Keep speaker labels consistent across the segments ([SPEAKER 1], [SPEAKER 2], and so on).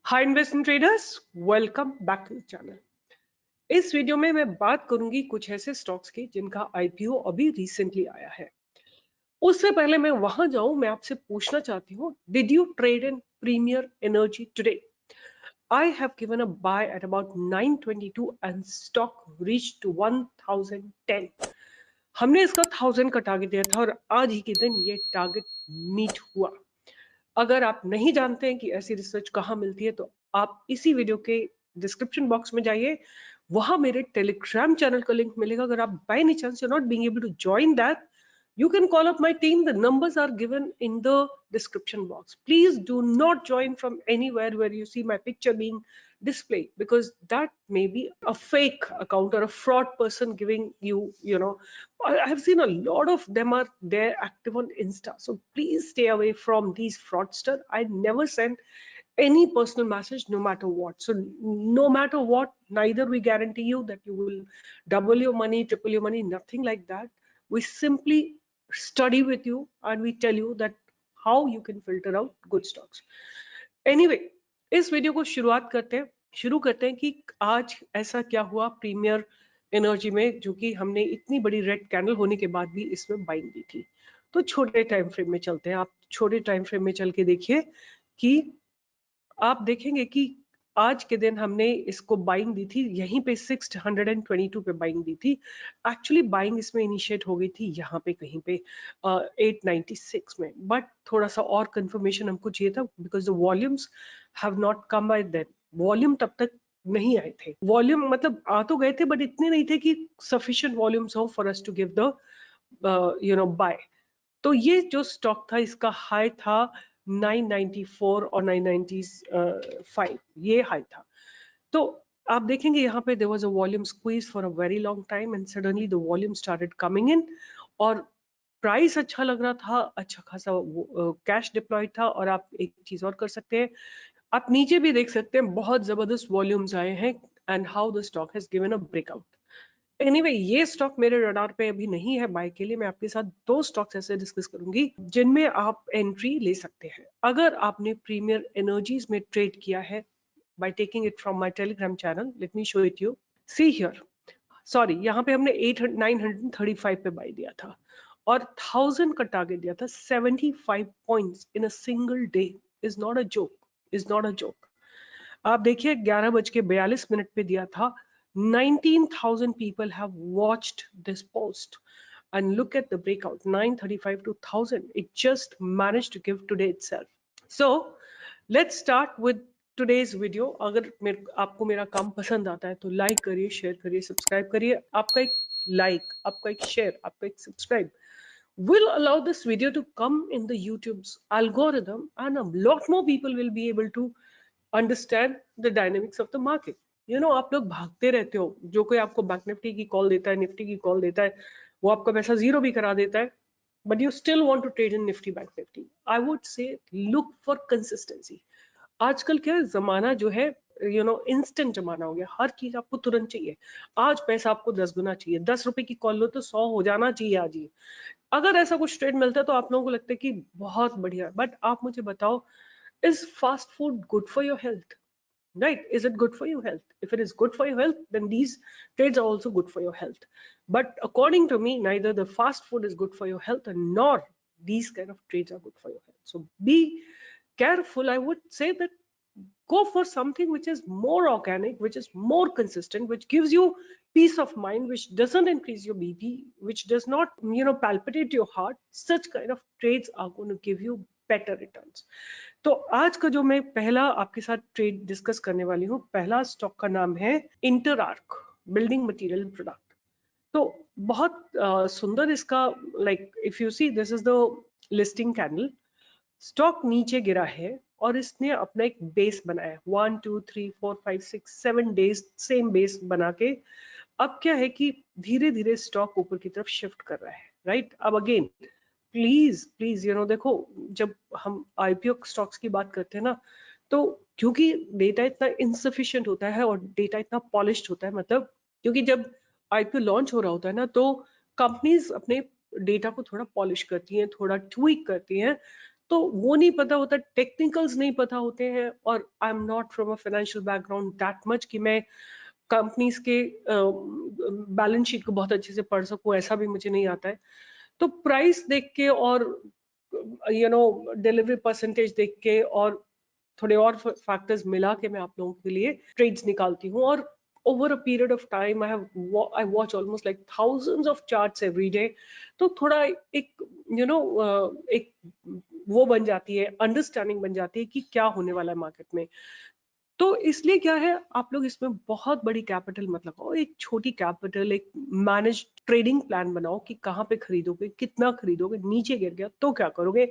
[SPEAKER 1] Hi investment traders, welcome back to the channel. इस video में मैं बात करूंगी कुछ ऐसे स्टॉक्स की जिनका आईपीओ अभी रिसेंटली आया है। उससे पहले मैं वहां जाऊं, मैं आपसे पूछना चाहती हूँ, did you trade in Premier Energy today? I have given a buy at about 922 and stock reached to 1010. हमने इसका 1000 का टारगेट दिया था और आज ही के दिन ये टारगेट मीट हुआ। अगर आप नहीं जानते हैं कि ऐसी रिसर्च कहाँ मिलती है तो आप इसी वीडियो के डिस्क्रिप्शन बॉक्स में जाइए, वहां मेरे टेलीग्राम चैनल का लिंक मिलेगा। अगर आप by any chance you not being able to join that, you can call up my team. The numbers are given in the description box. Please do not join from anywhere where you see my picture being displayed, because that may be a fake account or a fraud person giving you know I have seen a lot of them are there active on Insta. So please stay away from these fraudster. I never send any personal message, no matter what. So no matter what, neither we guarantee you that you will double your money, triple your money, nothing like that. We simply study with you and we tell you that how you can filter out good stocks. Anyway, इस video को शुरू करते हैं कि आज ऐसा क्या हुआ प्रीमियर एनर्जी में, जो कि हमने इतनी बड़ी रेड कैंडल होने के बाद भी इसमें बाइंग दी थी। तो छोटे टाइम फ्रेम में चलते हैं। आप छोटे टाइम फ्रेम में चल के देखिए कि आप देखेंगे कि आज के दिन हमने इसको बाइंग दी थी यहीं पे 622 पे बाइंग दी थी। एक्चुअली बाइंग इसमें इनिशिएट हो गई थी यहाँ पे कहीं पे 896 में, बट थोड़ा सा और कंफर्मेशन हमको चाहिए था because the volumes have not come by then. Volume तब तक नहीं आए थे। वॉल्यूम मतलब आ तो गए थे बट इतने नहीं थे कि सफिशिएंट वॉल्यूम्स हो for us to give the buy. तो ये जो स्टॉक था इसका हाई था 994 और 995, ये हाई था। तो आप देखेंगे यहाँ पे there was a volume squeeze for a very long time and suddenly the volume started coming in, और प्राइस अच्छा लग रहा था, अच्छा खासा कैश डिप्लॉयड था। और आप एक चीज और कर सकते हैं, आप नीचे भी देख सकते हैं बहुत जबरदस्त वॉल्यूम्स आए हैं and how the stock has given a breakout. Anyway, ये स्टॉक मेरे रडार पे अभी नहीं है बाय के लिए। मैं आपके साथ दो स्टॉक्स ऐसे डिस्कस करूंगी जिनमें आप एंट्री ले सकते हैं। अगर आपने प्रीमियर एनर्जीज में ट्रेड किया है by taking it from my telegram channel, let me show it you. See here, sorry, यहाँ पे हमने 935 पे बाय दिया था और 1000 का टारगेट दिया था। 75 points in a single day is not a joke, is not a joke. आप देखिए 11:42 पे दिया था। 19,000 people have watched this post and look at the breakout 935 to 1000. It just managed to give today itself. So let's start with today's video. अगर आपको मेरा काम पसंद आता है तो लाइक करिए, शेयर करिए, सब्सक्राइब करिए। आपका एक लाइक, आपका एक शेयर, आपका एक subscribe will allow this video to come in the YouTube's algorithm, and a lot more people will be able to understand the dynamics of the market. आप लोग भागते रहते हो, जो कोई आपको बैंक निफ्टी की कॉल देता है, निफ्टी की कॉल देता है, वो आपका पैसा जीरो भी करा देता है, but you still want to trade in Nifty Bank Nifty. I would say look for consistency. आजकल क्या जमाना जो है, इंस्टेंट जमाना हो गया। हर चीज आपको तुरंत चाहिए। आज पैसा आपको 10 गुना चाहिए, 10 रुपए की कॉल लो तो 100 हो जाना चाहिए आज ही। अगर ऐसा कुछ ट्रेड मिलता है तो आप लोगों को लगता है कि बहुत बढ़िया, बट आप मुझे बताओ, is fast food good for your health? Right? Is it good for your health? If it is good for your health, then these trades are also good for your health. But according to me, neither the fast food is good for your health and nor these kind of trades are good for your health. So be careful. I would say that go for something which is more organic, which is more consistent, which gives you peace of mind, which doesn't increase your BP, which does not palpitate your heart. Such kind of trades are going to give you better returns. तो आज का जो मैं पहला आपके साथ trade discuss करने वाली हूँ, पहला स्टॉक का नाम है इंटरआर्क बिल्डिंग मटेरियल प्रोडक्ट। तो बहुत सुंदर इसका, like if you see this is the listing candle. Stock नीचे गिरा है और इसने अपना एक बेस बनाया, 1 2 3 4 5 6 7 डेज सेम बेस बना के अब क्या है कि धीरे धीरे स्टॉक ऊपर की तरफ शिफ्ट कर रहा है। राइट? अब अगेन प्लीज प्लीज देखो, जब हम आईपीओ स्टॉक्स की बात करते हैं ना, तो क्योंकि डेटा इतना इनसफिशिएंट होता है और डेटा इतना पॉलिश्ड होता है, मतलब क्योंकि जब आईपीओ लॉन्च हो रहा होता है ना, तो कंपनीज अपने डेटा को थोड़ा पॉलिश करती हैं, थोड़ा ट्वीक करती हैं, तो वो नहीं पता होता, टेक्निकल्स नहीं पता होते हैं, और I am not from a financial background that much कि मैं कंपनीज के बैलेंस शीट को बहुत अच्छे से पढ़ सकूं, ऐसा भी मुझे नहीं आता है। तो प्राइस देख के और डिलीवरी परसेंटेज देख के और थोड़े और फैक्टर्स मिला के मैं आप लोगों के लिए ट्रेड्स निकालती हूँ। और over a period of time I watch almost like thousands of charts every day. तो थोड़ा एक एक वो बन जाती है, अंडरस्टैंडिंग बन जाती है कि क्या होने वाला है मार्केट में। तो इसलिए क्या है, आप लोग इसमें बहुत बड़ी कैपिटल मत लगाओ, एक छोटी कैपिटल, एक मैनेज ट्रेडिंग प्लान बनाओ कि कहाँ पे खरीदोगे, कितना खरीदोगे, नीचे गिर गया तो क्या करोगे,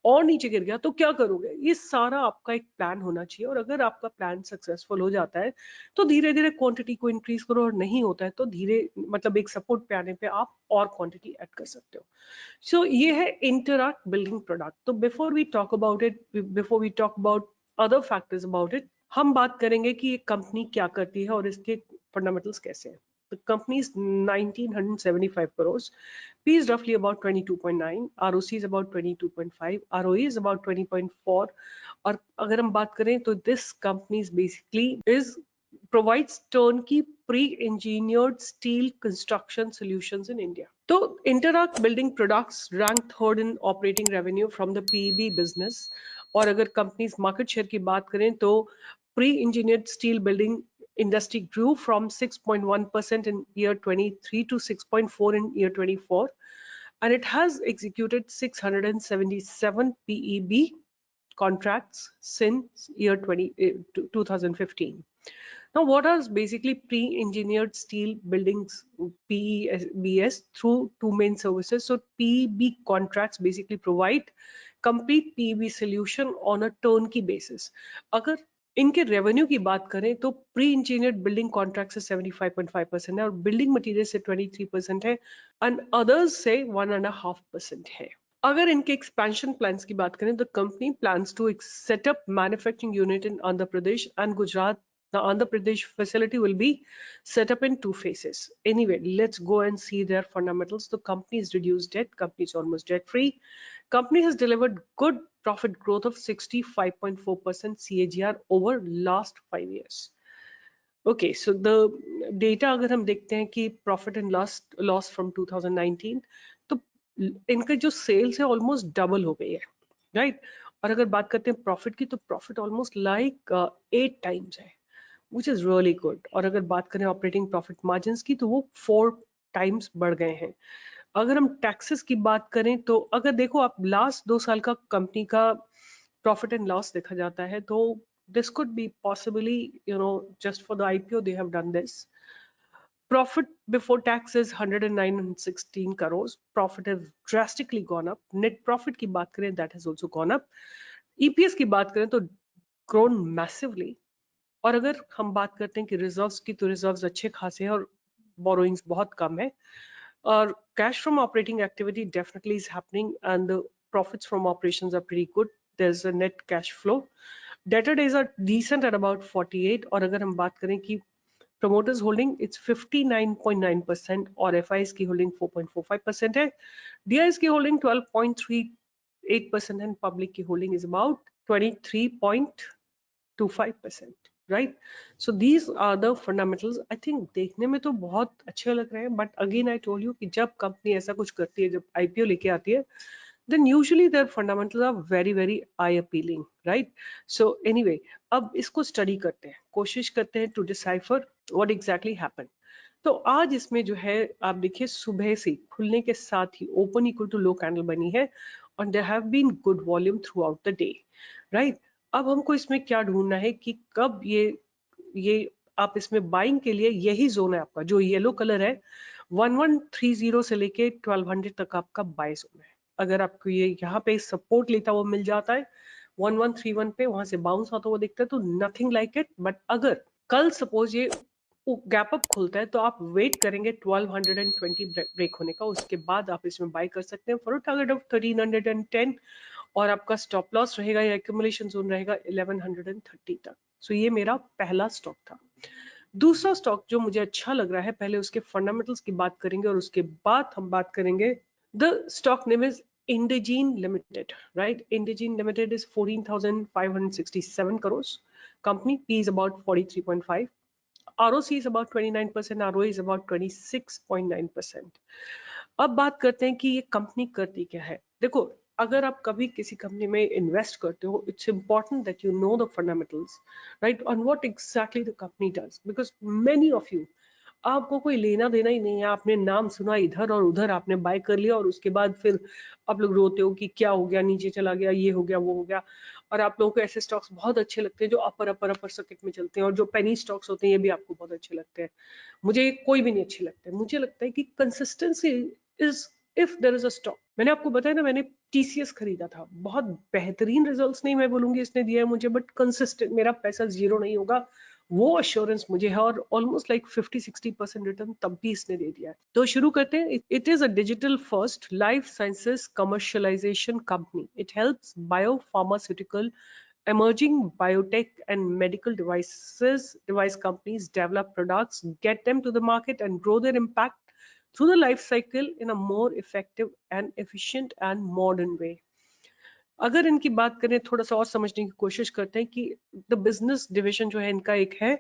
[SPEAKER 1] और नीचे गिर गया तो क्या करोगे। ये सारा आपका एक प्लान होना चाहिए, और अगर आपका प्लान सक्सेसफुल हो जाता है तो धीरे धीरे क्वांटिटी को इंक्रीज करो, और नहीं होता है तो धीरे मतलब एक सपोर्ट पे आने पे आप और क्वांटिटी ऐड कर सकते हो। सो ये है इंटरैक्ट बिल्डिंग प्रोडक्ट। तो before we talk about it, before we talk about other factors about it, हम बात करेंगे कि ये कंपनी क्या करती है और इसके फंडामेंटल्स कैसे हैं। The company is 1975 crores, P is roughly about 22.9, ROC is about 22.5, ROE is about 20.4। और अगर हम बात करें तो this company is basically is provides turnkey pre-engineered steel construction solutions in India. So Interact Building Products ranked third in operating revenue from the PEB business। और अगर companies market share की बात करें तो pre-engineered steel building industry grew from 6.1% in year 23 to 6.4 in year 24, and it has executed 677 PEB contracts since year 2015. Now, what are basically pre-engineered steel buildings, PEBS, through two main services? So PEB contracts basically provide complete PEB solution on a turnkey basis. अगर इनके revenue की बात करें तो pre engineered building contract से 75.5% है, और building material से 23% है, एंड अदर्स से 1.5% है। अगर इनके एक्सपेंशन प्लान्स की बात करें तो company plans to set up manufacturing unit in Andhra Pradesh and Gujarat. The Andhra Pradesh facility will be set up in two phases. Anyway, let's go and see their fundamentals. The company is reduced debt. Company is almost debt free. Company has delivered good profit growth of 65.4% CAGR over last 5 years. Okay, so the data अगर हम देखते हैं कि profit and loss from 2019, तो इनका जो sales है almost double हो गई है, राइट। और अगर बात करते हैं प्रॉफिट की, तो प्रॉफिट ऑलमोस्ट लाइक 8 टाइम्स है, विच इज रियली गुड। और अगर बात करें ऑपरेटिंग प्रॉफिट मार्जिन की, तो वो 4 टाइम्स बढ़ गए हैं। अगर हम टैक्सेस की बात करें तो अगर देखो आप लास्ट 2 साल का कंपनी का प्रॉफिट एंड लॉस देखा जाता है, तो this could be possibly, just for the IPO they have done this. Profit before tax is 109 and 16 crores. Profit has drastically gone up. Net profit की बात करें, that has also gone up. EPS की बात करें तो grown massively. और अगर हम बात करते हैं कि रिजर्व्स की, तो रिजर्व्स अच्छे खासे हैं और बोरोइंग्स बहुत कम है। और cash from operating activity definitely is happening, and the profits from operations are pretty good. There is a net cash flow. Debtor days are decent at about 48। और अगर हम बात करें कि promoters holding, it's 59.9%, और FIs की holding 4.45% है। DIs की holding 12.38%, and public की holding is about 23.25%, right? So these are the fundamentals. I think देखने में तो बहुत अच्छे लग रहे हैं, but again I told you कि जब कंपनी ऐसा कुछ करती है, जब IPO लेके आती है, then usually their fundamentals are very very eye appealing, right? So anyway, अब इसको स्टडी करते हैं, कोशिश करते हैं to decipher what exactly happened. तो आज इसमें जो है आप देखिए, सुबह से खुलने के साथ ही open equal to low candle बनी है, और there have been good volume throughout the day, right. अब हमको इसमें क्या ढूंढना है कि कब ये आप इसमें बाइंग के लिए यही जोन है आपका, जो येलो कलर है, 1130 से लेके 1200 तक आपका बाय जोन है। अगर आपको ये यहाँ पे सपोर्ट लेता हुआ मिल जाता है 1131 पे, वहां से बाउंस होता हुआ दिखता है, तो नथिंग लाइक इट। बट अगर कल सपोज ये गैप अप खुलता है, तो आप वेट करेंगे 1220 ब्रेक होने का, उसके बाद आप इसमें बाय कर सकते हैं फॉर अ टारगेट ऑफ 1310, और आपका स्टॉप लॉस रहेगा या एक्यूमुलेशन जोन रहेगा 1130 तक। सो ये मेरा पहला स्टॉक था। दूसरा स्टॉक जो मुझे अच्छा लग रहा है, पहले उसके फंडामेंटल्स की बात करेंगे और उसके बाद हम बात करेंगे। The stock name is Indegene Limited, right? Indegene Limited is 14,567 crores. Company P is about 43.5. ROC is about 29%, ROE is about 26.9%. अब बात करते हैं कि ये कंपनी करती क्या है। देखो, अगर आप कभी किसी कंपनी में इन्वेस्ट करते हो, it's important that you know the fundamentals, right, on what exactly the company does, because many of you, आपको कोई लेना देना ही नहीं है, आपने नाम सुना इधर और उधर, आपने बाय कर लिया और उसके बाद फिर आप लोग रोते हो कि क्या हो गया, नीचे चला गया, ये हो गया, वो हो गया। और आप लोगों को ऐसे स्टॉक्स बहुत अच्छे लगते हैं जो अपर अपर अपर सर्किट में चलते हैं, और जो पेनी स्टॉक्स होते हैं ये भी आपको बहुत अच्छे लगते हैं। मुझे कोई भी नहीं अच्छे लगते। मुझे लगता है कि consistency is, if there is a stock, मैंने आपको बताया ना, मैंने टीसीएस खरीदा था, बहुत बेहतरीन रिजल्ट्स नहीं मैं बोलूंगी इसने दिया है मुझे, बट कंसिस्टेंट, मेरा पैसा जीरो नहीं होगा, वो अश्योरेंस मुझे है, और ऑलमोस्ट लाइक 50-60% रिटर्न तब भी इसने दे दिया है। तो शुरू करते हैं। It is a digital first life sciences commercialisation company. It helps bio pharmaceutical, emerging biotech and medical device companies develop products, get them to the market, and grow their impact through the life cycle in a more effective and efficient and modern way. अगर इनकी बात करें, थोड़ा सा और समझने की कोशिश करते हैं कि द बिजनेस डिविजन जो है इनका, एक है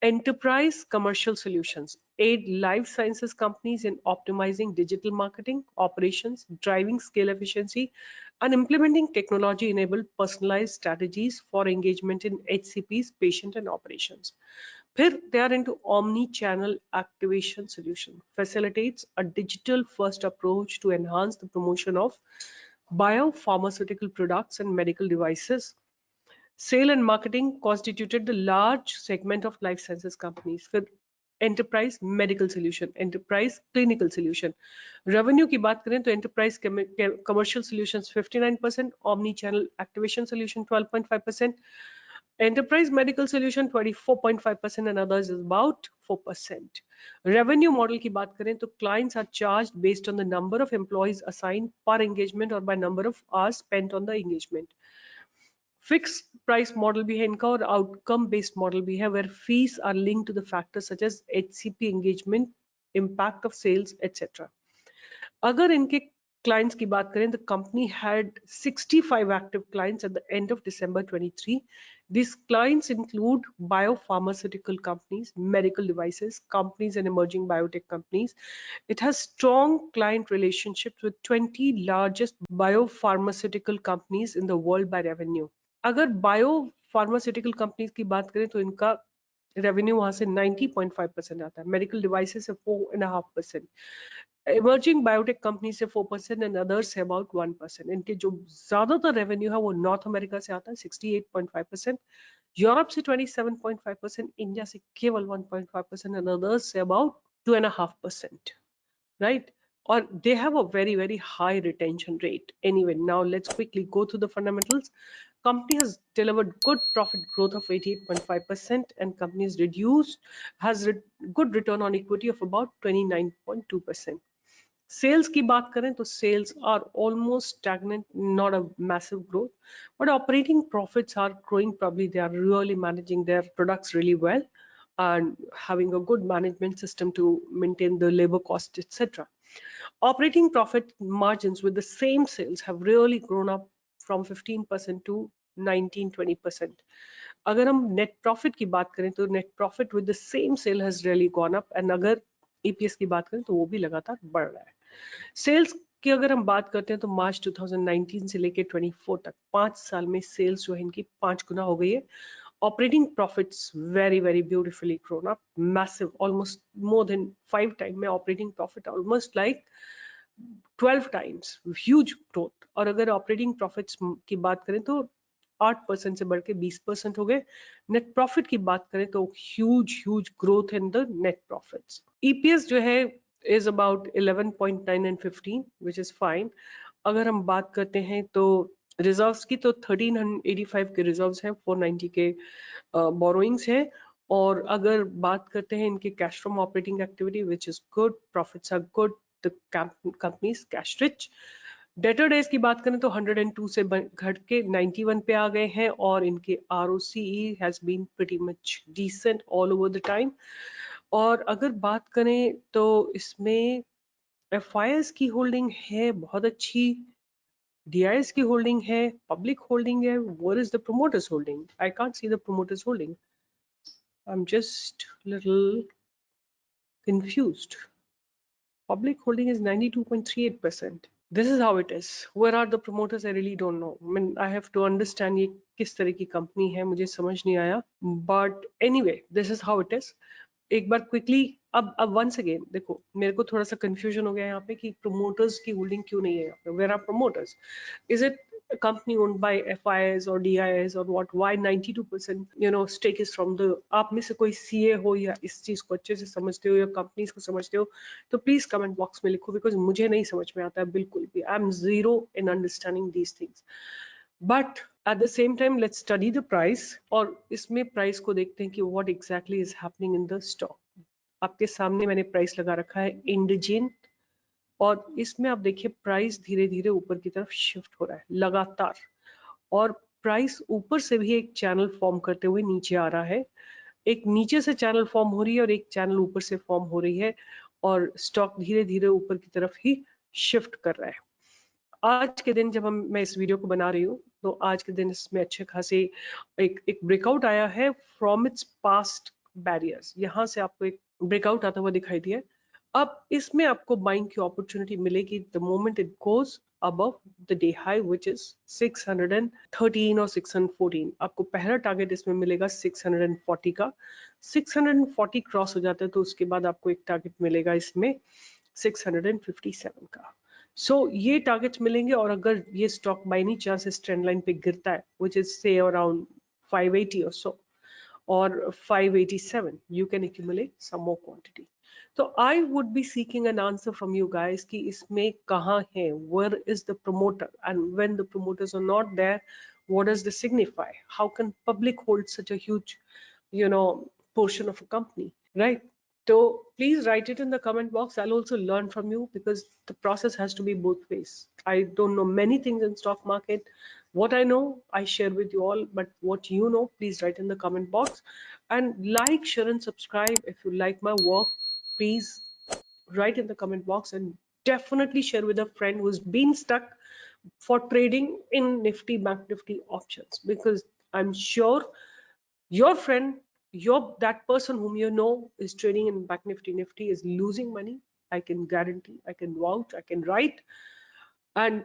[SPEAKER 1] Enterprise Commercial Solutions, aid life sciences companies in optimizing digital marketing operations, driving scale efficiency, and implementing technology-enabled personalized strategies for engagement in HCPs, patient and operations. फिर they are into omni-channel activation solution, facilitates a digital-first approach to enhance the promotion of biopharmaceutical products and medical devices. Sale and marketing constituted the large segment of life sciences companies. फिर enterprise medical solution, enterprise clinical solution. Revenue की बात करें तो enterprise commercial solutions 59%, omni channel activation solution 12.5%, enterprise medical solution 24.5%, and others is about 4%. Revenue model की बात करें तो clients are charged based on the number of employees assigned per engagement or by number of hours spent on the engagement. Fixed price model भी है इनका, और outcome based model भी है, where fees are linked to the factors such as HCP engagement, impact of sales etcetera. अगर इनके clients की बात करें, the company had 65 active clients at the end of December 23. These clients include biopharmaceutical companies, medical devices companies, and emerging biotech companies. It has strong client relationships with 20 largest biopharmaceutical companies in the world by revenue. अगर bio pharmaceutical companies की बात करें तो इनका revenue वहां से 90.5% आता है, मेडिकल डिवाइसेस से 4.5%, इमर्जिंग बायोटेक कंपनी से 4% एंड अदर्स से अबाउट 1%। इनके जो ज्यादातर रेवेन्यू है वो नॉर्थ अमेरिका से आता है 68.5%, यूरोप से 27.5%, इंडिया से केवल 1.5% and others say about 2.5%, right? Or they have a very, very high retention rate. Anyway, now let's quickly go through the fundamentals. Company has delivered good profit growth of 88.5%, and company has good return on equity of about 29.2%. Sales की बात करें तो sales are almost stagnant, not a massive growth, but operating profits are growing. Probably they are really managing their products really well and having a good management system to maintain the labor cost, etc. Operating profit margins with the same sales have really grown up from 15% to 19-20%. अगर हम net profit की बात करें तो net profit with the same sale has really gone up, and अगर EPS की बात करें तो वो भी लगातार बढ़ रहा है। सेल्स की अगर हम बात करते हैं तो मार्च 2019 से लेके 24 तक 5 साल में सेल्स जो है इनकी 5 गुना हो गई है। Operating profits very, very beautifully grown up, massive, almost more than 5 times में operating profit, almost like 12 times, huge growth। और अगर ऑपरेटिंग प्रॉफिट्स की बात करें तो 8% से बढ़ के 20% हो गए। नेट प्रॉफिट की बात करें तो huge growth in the net profits. EPS जो है is about 11.9 and 15, which is fine. अगर हम बात करते हैं तो रिजर्व्स की, तो 1385 के रिजर्व्स हैं, 490 के बोरोइंग्स है। और अगर बात करते हैं इनके cash from operating activity, which is good, profits are good, the company's cash rich. Debtor days की बात करें तो 102 से घट के 91 पे आ गए हैं, और इनके ROCE has been pretty much decent all over the time. और अगर बात करें तो इसमें FIS की होल्डिंग है बहुत अच्छी, DIS की होल्डिंग है, पब्लिक होल्डिंग है, what is the promoters holding? I can't see the promoters holding. I'm just little confused. Public holding is 92.38%. This is how it is. Where are the promoters? I really don't know. I mean, I have to understand ये किस तरह की company है, मुझे समझ नहीं आया. But anyway, this is how it is. एक बार क्विकली अब वंस अगेन देखो, मेरे को थोड़ा सा कंफ्यूजन हो गया यहाँ पे कि प्रोमोटर्स की होल्डिंग क्यों नहीं है यहाँ पे. Where are promoters? Is it a company owned by FIs or DIs or what? Why 92% stake is from the. आप में से कोई CA हो या इस चीज को अच्छे से समझते हो या कंपनीज को समझते हो तो प्लीज कमेंट बॉक्स में लिखो, बिकॉज मुझे नहीं समझ में आता है बिल्कुल भी. I am zero in understanding these things. But at the same time let's study the price, और इसमें प्राइस को देखते हैं कि what exactly is happening in the stock. आपके सामने मैंने प्राइस लगा रखा है इंडजेन, और इसमें आप देखिए प्राइस धीरे धीरे ऊपर की तरफ शिफ्ट हो रहा है लगातार, और प्राइस ऊपर से भी एक चैनल फॉर्म करते हुए नीचे आ रहा है. एक नीचे से चैनल फॉर्म हो रही है और एक चैनल ऊपर से फॉर्म हो रही है, और स्टॉक धीरे धीरे ऊपर की तरफ ही शिफ्ट कर रहा है. आज के दिन जब मैं इस वीडियो को बना रही हूँ तो आज के दिन इसमें अच्छे खासे एक ब्रेकआउट आया है फ्रॉम इट्स पास्ट बैरियर्स. यहाँ से आपको एक ब्रेकआउट आता हुआ दिखाई दिया. अब इसमें आपको बाइंग की अपॉर्चुनिटी मिलेगी the moment it goes above the day high which is 613 और 614. आपको पहला टारगेट इसमें मिलेगा 640 का. 640 क्रॉस हो जाता है तो उसके बाद आपको एक टारगेट मिलेगा इसमें 657 का. ये टारगेट्स मिलेंगे, और अगर ये स्टॉक बाय एनी चांस इस ट्रेंड लाइन पे गिरता है व्हिच इज से अराउंड 580 और सो or 587, you can accumulate some more quantity. So I would be seeking an answer from you guys कि इसमें कहाँ है, where is the promoter, and when the promoters are not there, what does this signify? How can public hold such a huge portion of a company, right? So please write it in the comment box. I'll also learn from you because the process has to be both ways. I don't know many things in stock market. What I know, I share with you all, but what you know, please write in the comment box. And like, share, and subscribe. If you like my work, please write in the comment box, and definitely share with a friend who's been stuck for trading in Nifty, Bank Nifty options, because I'm sure your friend, that person whom you know is trading in Bank Nifty is losing money. I can guarantee, I can vouch, I can write. And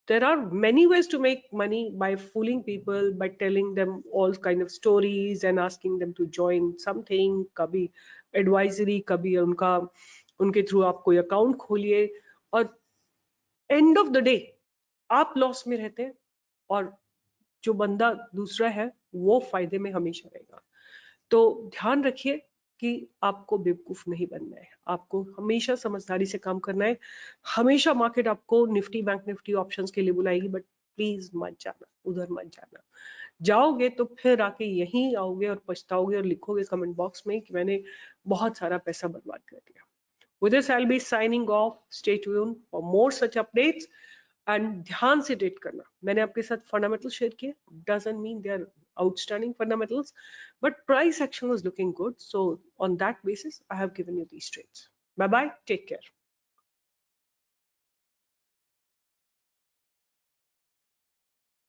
[SPEAKER 1] there are many ways to make money by fooling people, by telling them all kind of stories and asking them to join something. कभी advisory, कभी उनके through आप कोई account खोलिए, और end of the day आप loss में रहते हैं और जो बंदा दूसरा है वो फायदे में हमेशा रहेगा. तो ध्यान रखिए कि आपको बेवकूफ नहीं बनना है, आपको हमेशा समझदारी से काम करना है. हमेशा मार्केट आपको निफ्टी, बैंक निफ्टी ऑप्शंस के लिए बुलाएगी, बट प्लीज मत जाना, उधर मत जाना. जाओगे तो फिर आके यहीं आओगे और पछताओगे और लिखोगे कमेंट बॉक्स में कि मैंने बहुत सारा पैसा बर्बाद कर दिया. With this, I'll be signing off. Stay tuned for more such updates. And ध्यान से डेट करना. मैंने आपके साथ फंडामेंटल शेयर किए. Doesn't mean they are outstanding fundamentals, but price action was looking good. So on that basis, I have given you these trades. Bye bye. Take care.